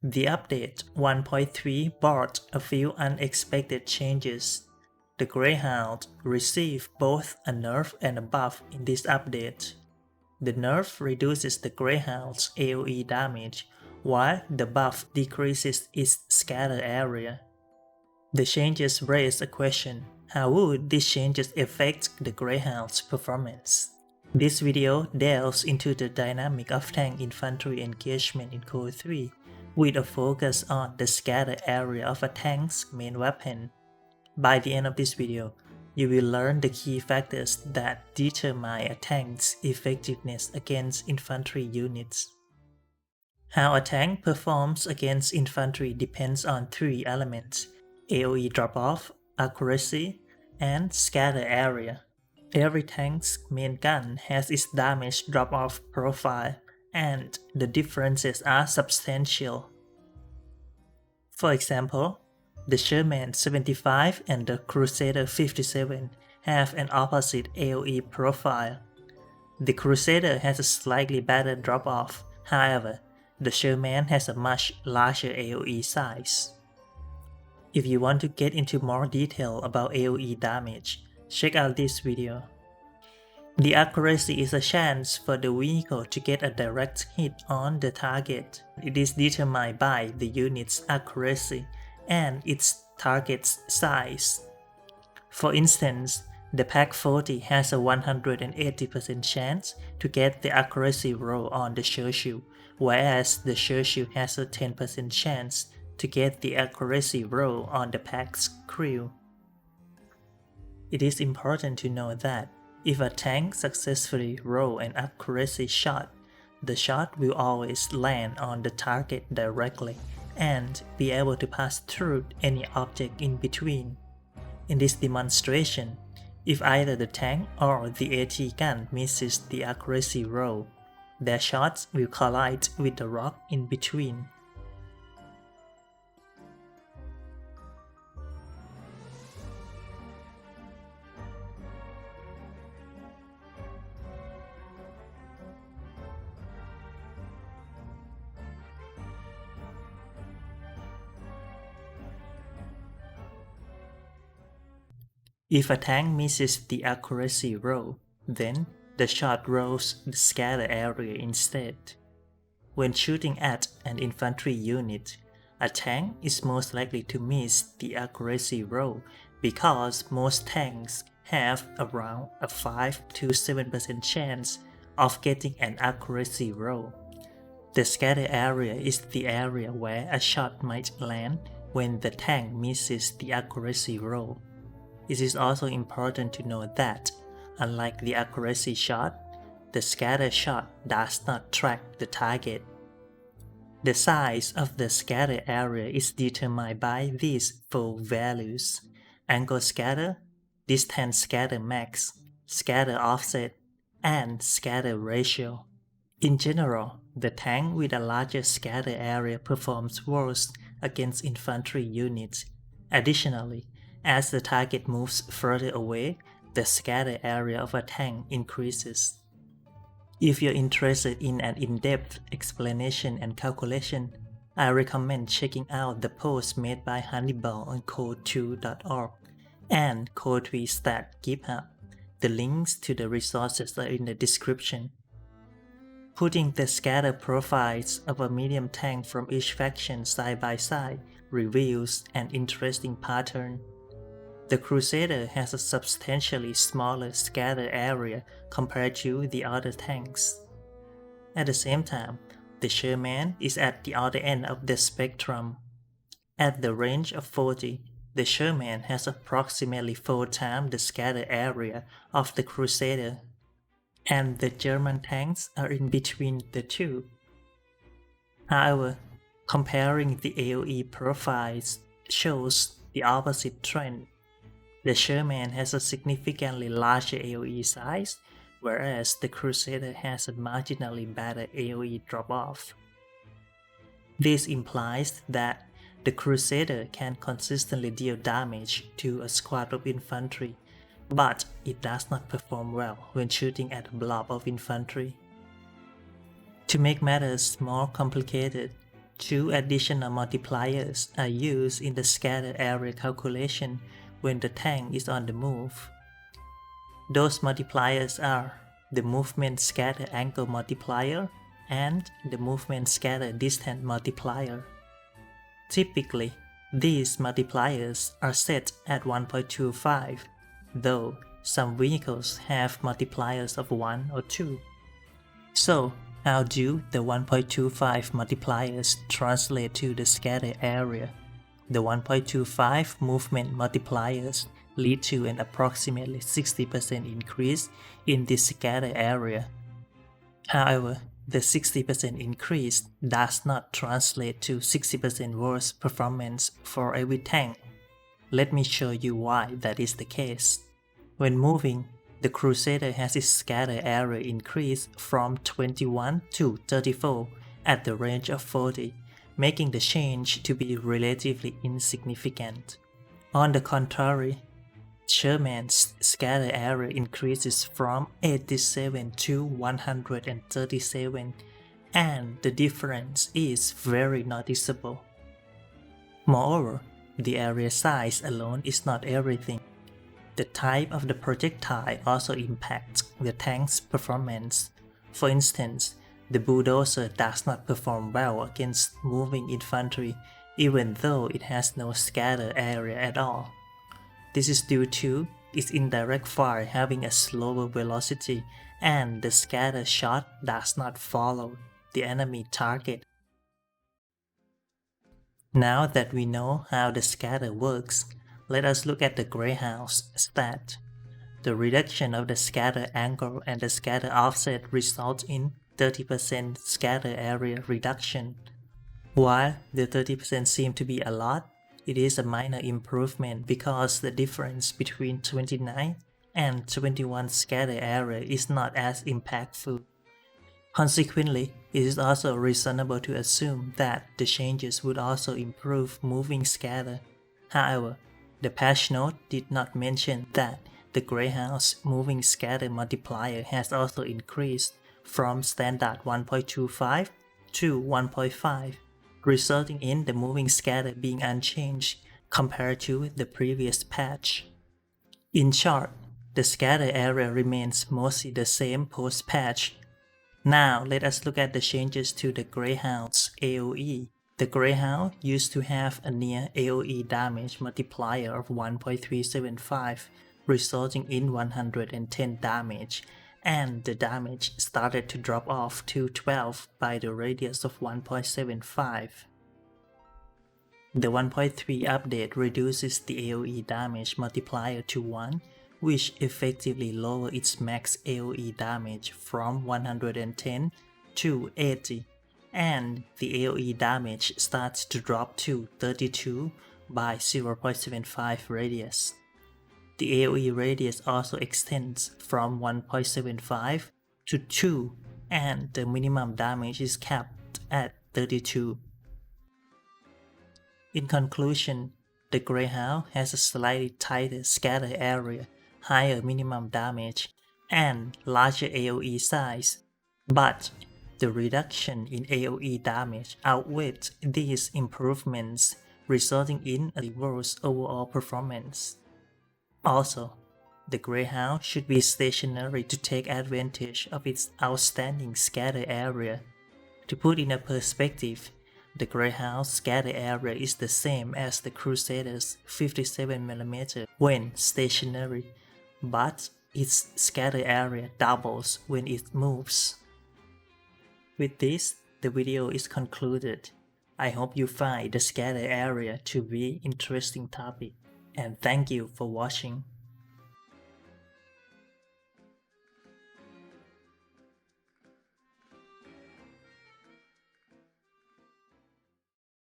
The update 1.3 brought a few unexpected changes. The Greyhound received both a nerf and a buff in this update. The nerf reduces the Greyhound's AoE damage, while the buff decreases its scatter area. The changes raise a question: how would these changes affect the Greyhound's performance? This video delves into the dynamic of tank infantry engagement in CoH3, with a focus on the scatter area of a tank's main weapon. By the end of this video, you will learn the key factors that determine a tank's effectiveness against infantry units. How a tank performs against infantry depends on three elements: AoE drop-off, accuracy, and scatter area. Every tank's main gun has its damage drop-off profile, and the differences are substantial. For example, the Sherman 75 and the Crusader 57 have an opposite AoE profile. The Crusader has a slightly better drop-off, however, the Sherman has a much larger AoE size. If you want to get into more detail about AoE damage, check out this video. The accuracy is a chance for the vehicle to get a direct hit on the target. It is determined by the unit's accuracy and its target's size. For instance, the Pak 40 has a 180% chance to get the accuracy roll on the Churchill, whereas the Churchill has a 10% chance to get the accuracy roll on the Pak's crew. It is important to know that if a tank successfully rolls an accuracy shot, the shot will always land on the target directly and be able to pass through any object in between. In this demonstration, if either the tank or the AT gun misses the accuracy roll, their shots will collide with the rock in between. If a tank misses the accuracy roll, then the shot rolls the scatter area instead. When shooting at an infantry unit, a tank is most likely to miss the accuracy roll because most tanks have around a 5 to 7% chance of getting an accuracy roll. The scatter area is the area where a shot might land when the tank misses the accuracy roll. It is also important to note that, unlike the accuracy shot, the scatter shot does not track the target. The size of the scatter area is determined by these four values: angle scatter, distance scatter max, scatter offset, and scatter ratio. In general, the tank with a larger scatter area performs worse against infantry units. Additionally, as the target moves further away, the scatter area of a tank increases. If you're interested in an in-depth explanation and calculation, I recommend checking out the post made by Hannibal on CoH2.org and CoH3 Stat GitHub. The links to the resources are in the description. Putting the scatter profiles of a medium tank from each faction side by side reveals an interesting pattern. The Crusader has a substantially smaller scatter area compared to the other tanks. At the same time, the Sherman is at the other end of the spectrum. At the range of 40, the Sherman has approximately 4 times the scatter area of the Crusader, and the German tanks are in between the two. However, comparing the AoE profiles shows the opposite trend. The Sherman has a significantly larger AoE size, whereas the Crusader has a marginally better AoE drop-off. This implies that the Crusader can consistently deal damage to a squad of infantry, but it does not perform well when shooting at a blob of infantry. To make matters more complicated, 2 additional multipliers are used in the scatter area calculation when the tank is on the move. Those multipliers are the movement scatter angle multiplier and the movement scatter distance multiplier. Typically, these multipliers are set at 1.25, though some vehicles have multipliers of 1 or 2. So, how do the 1.25 multipliers translate to the scatter area? The 1.25 movement multipliers lead to an approximately 60% increase in the scatter area. However, the 60% increase does not translate to 60% worse performance for every tank. Let me show you why that is the case. When moving, the Crusader has its scatter area increased from 21 to 34 at the range of 40, making the change to be relatively insignificant. On the contrary, Sherman's scatter area increases from 87 to 137, and the difference is very noticeable. Moreover, the area size alone is not everything. The type of the projectile also impacts the tank's performance. For instance, the bulldozer does not perform well against moving infantry even though it has no scatter area at all. This is due to its indirect fire having a slower velocity and the scatter shot does not follow the enemy target. Now that we know how the scatter works, let us look at the Greyhouse Stat. The reduction of the scatter angle and the scatter offset results in 30% scatter area reduction. While the 30% seems to be a lot, it is a minor improvement because the difference between 29 and 21 scatter area is not as impactful. Consequently, it is also reasonable to assume that the changes would also improve moving scatter. However, the patch note did not mention that the Greyhound's moving scatter multiplier has also increased from standard 1.25 to 1.5, resulting in the moving scatter being unchanged compared to the previous patch. In short, the scatter area remains mostly the same post-patch. Now let us look at the changes to the Greyhound's AoE. The Greyhound used to have a near AoE damage multiplier of 1.375, resulting in 110 damage, and the damage started to drop off to 12 by the radius of 1.75. The 1.3 update reduces the AoE damage multiplier to 1, which effectively lowers its max AoE damage from 110 to 80, and the AoE damage starts to drop to 32 by 0.75 radius. The AoE radius also extends from 1.75 to 2, and the minimum damage is capped at 32. In conclusion, the Greyhound has a slightly tighter scatter area, higher minimum damage, and larger AoE size, but the reduction in AoE damage outweighs these improvements, resulting in a worse overall performance. Also, the Greyhound should be stationary to take advantage of its outstanding scatter area. To put in a perspective, the Greyhound's scatter area is the same as the Crusader's 57mm when stationary, but its scatter area doubles when it moves. With this, the video is concluded. I hope you find the scatter area to be an interesting topic, and thank you for watching.